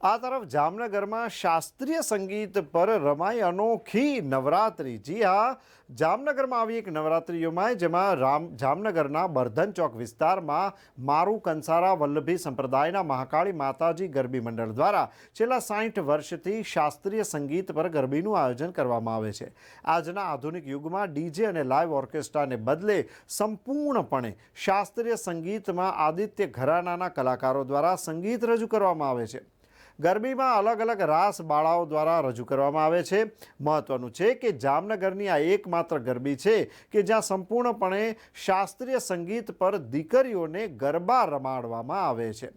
આ તરફ જામનગરમાં શાસ્ત્રીય સંગીત પર રમાઈ અનોખી નવરાત્રી। જી હા, જામનગરમાં આવી એક નવરાત્રી યોમાય જેમાં જામનગરના બર્ધન ચોક વિસ્તારમાં મારું કંસારા વલ્લભી સંપ્રદાયના મહાકાળી માતાજી ગરબી મંડળ દ્વારા છેલ્લા 60 વર્ષથી શાસ્ત્રીય સંગીત પર ગરબીનું આયોજન કરવામાં આવે છે। આજના આધુનિક યુગમાં ડીજે અને લાઇવ ઓર્કેસ્ટ્રાને બદલે સંપૂર્ણપણે શાસ્ત્રીય સંગીતમાં આદિત્ય ઘરાનાના કલાકારો દ્વારા સંગીત રજૂ કરવામાં આવે છે। ગરબીમાં અલગ અલગ રાસ બાળાઓ દ્વારા રજૂ કરવામાં આવે છે। મહત્વનું છે કે જામનગરની આ એકમાત્ર ગરબી છે કે જ્યાં સંપૂર્ણપણે શાસ્ત્રીય સંગીત પર દીકરીઓને ગરબા રમાડવામાં આવે છે।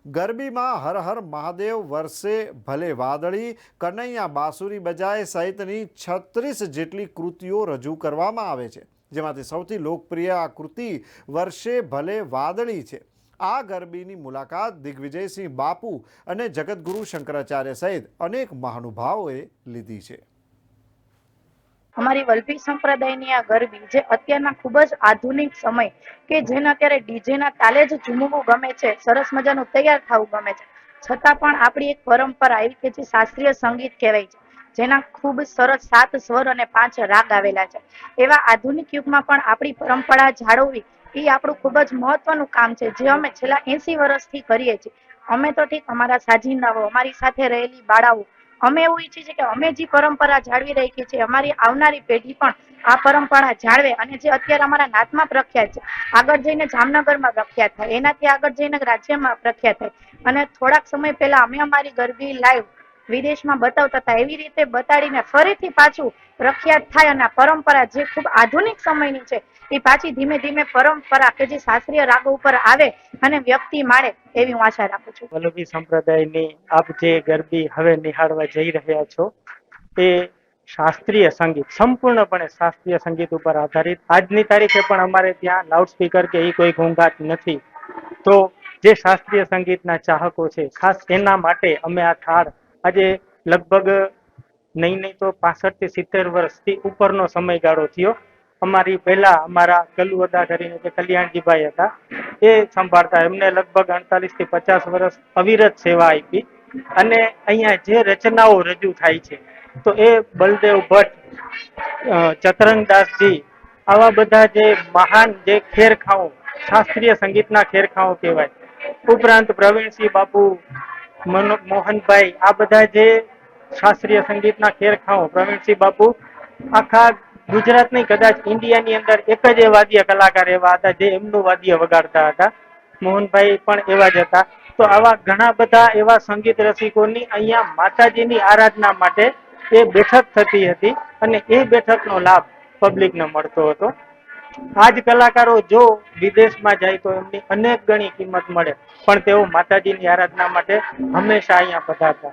ગરબીમાં હર હર મહાદેવ, વર્ષે ભલે વાદળી, કનૈયા બાંસુરી બજાય સહિતની 36 જેટલી કૃતિઓ રજૂ કરવામાં આવે છે, જેમાંથી સૌથી લોકપ્રિય આ કૃતિ વર્ષે ભલે વાદળી છે। આ ગરબીની મુલાકાત દિગ્વિજયસિંહ બાપુ અને જગતગુરુ શંકરાચાર્ય સહિત અનેક મહાનુભાવોએ લીધી છે। અમારી વલ્લભી સંપ્રદાયની આ ગરબી જે અત્યારના ખૂબ જ આધુનિક સમય કે જેને અત્યારે ડીજેના તાલે જ ઝૂમવું ગમે છે, સરસ મજાનું તૈયાર થવું ગમે છે, છતાં પણ આપણી એક પરંપરા આવી કે જે શાસ્ત્રીય સંગીત કહેવાય છે, જેના ખૂબ સરસ 7 સ્વર અને 5 રાગ આવેલા છે। એવા આધુનિક યુગમાં પણ આપણી પરંપરા જાળવવી એ આપણું ખૂબ જ મહત્વનું કામ છે, જે અમે છેલ્લા 80 વર્ષથી કરીએ છીએ। અમે તો ઠીક, અમારા સાજીનાઓ, અમારી સાથે રહેલી બાળાઓ, અમે એવું ઈચ્છીએ છીએ કે અમે જે પરંપરા જાળવી રાખી છે, અમારી આવનારી પેઢી પણ આ પરંપરા જાળવે અને જે અત્યારે અમારા નાતમાં પ્રખ્યાત છે, આગળ જઈને જામનગરમાં પ્રખ્યાત થાય, એનાથી આગળ જઈને રાજ્યમાં પ્રખ્યાત થાય। અને થોડાક સમય પહેલા અમે અમારી ગરબી લાઈવ વિદેશમાં બતાવતા હતા, એવી રીતે બતાડીને ફરીથી પાછું પ્રખ્યાત થાય અને આ પરંપરા જે ખૂબ આધુનિક સમયની છે એ પાછી ધીમે ધીમે પરંપરા કે જે શાસ્ત્રીય રાગો ઉપર આવે અને વ્યક્તિ માળે એવી હું આશા રાખું છું। વલ્લભી સંપ્રદાયની આપ જે ગરબી હવે નિહાળવા જઈ રહ્યા છો એ શાસ્ત્રીય સંગીત, સંપૂર્ણપણે શાસ્ત્રીય સંગીત ઉપર આધારિત। આજની તારીખે પણ અમારે ત્યાં લાઉડસ્પીકર કે એ કોઈ ઘોંઘાટ નથી, તો જે શાસ્ત્રીય સંગીતના ચાહકો છે ખાસ એના માટે અમે આ થાળ આજે લગભગ નહીં તો 65 થી 70 વર્ષથી ઉપરનો સમયગાળો થયો। અમારી પહેલા અમારા કલુઅદા કરીને જે કલ્યાણજીભાઈ હતા એ સંભાળતા, એમને લગભગ 48 થી 50 વર્ષ અવિરત સેવા આપી। અને અહીંયા જે રચનાઓ રજૂ થાય છે તો એ બલદેવ ભટ્ટ, ચતરંગદાસજી, આવા બધા જે મહાન જે ખેરખાઓ, શાસ્ત્રીય સંગીતના ખેરખાઓ કહેવાય, ઉપરાંત પ્રવીણસિંહ બાપુ, મોહનભાઈ, આ બધા જે શાસ્ત્રીય સંગીતના ખેરખાઓ, પ્રવીણસિંહ બાપુ આખા ગુજરાત નહીં, કદાચ ઇન્ડિયાની અંદર એક જ એ વાદ્ય કલાકાર એવા હતા જે એમનું વાદ્ય વગાડતા હતા। મોહનભાઈ પણ એવા જ હતા। તો આવા ઘણા બધા એવા સંગીત રસિકોની અહીંયા માતાજીની આરાધના માટે એ બેઠક થતી હતી અને એ બેઠકનો લાભ પબ્લિકને મળતો હતો। આજ કલાકારો જો વિદેશમાં જાય તો એમની અનેક ગણી કિંમત મળે, પણ તેઓ માતાજીની આરાધના માટે હંમેશા અહીંયા પધારતા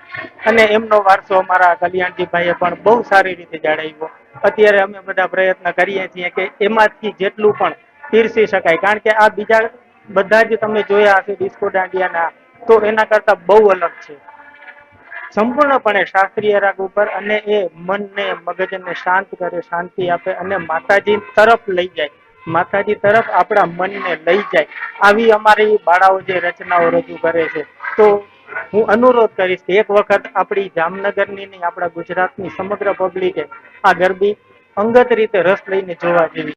અને એમનો વારસો અમારા કલ્યાણજીભાઈએ પણ બહુ સારી રીતે જાળવ્યો। અત્યારે અમે બધા પ્રયત્ન કરીએ છીએ કે એમાંથી જેટલું પણ પીરસી શકાય, કારણ કે આ બીજા બધા જ તમે જોયા હશે ડિસ્કો દાંડિયાના, તો એના કરતા બહુ અલગ છે, સંપૂર્ણપણે શાસ્ત્રીય રાગ ઉપર, અને એ મનને મગજને શાંત કરે, શાંતિ આપે અને માતાજી તરફ લઈ જાય, માતાજી તરફ આપણા મનને લઈ જાય, આવી અમારી બાળાઓ જે રચનાઓ રજૂ કરે છે। તો હું અનુરોધ કરીશ કે એક વખત આપણી જામનગરની નહીં, આપણા ગુજરાતની સમગ્ર પબ્લિકે આ ગરબી અંગત રીતે રસ લઈને જોવા જેવી।